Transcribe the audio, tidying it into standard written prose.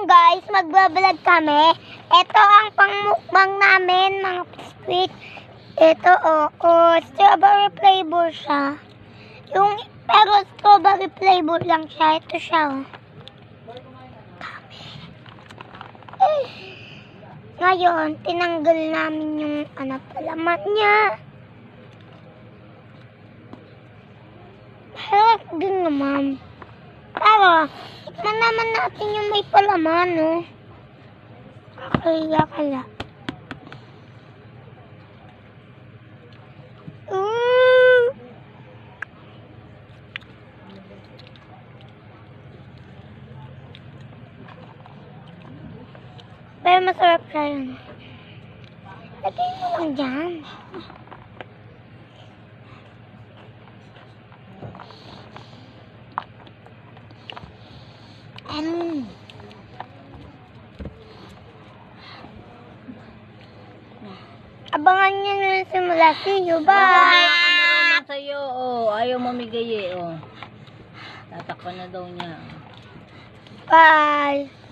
guys, magbablog kami. Ito ang pangmukbang namin, mga sweet. Ito, strawberry flavor siya. Pero strawberry flavor lang siya. Ito siya, Ngayon, tinanggal namin yung palaman niya. Harap din naman. Pero, tikman naman natin yung may palaman, Kakaya kala. Pero masarap siya yun. Lagay mo lang dyan. Abangan niyo na simula. See you. Bye! Sa'yo, ayaw mamigay Tatakpan na daw niya. Bye!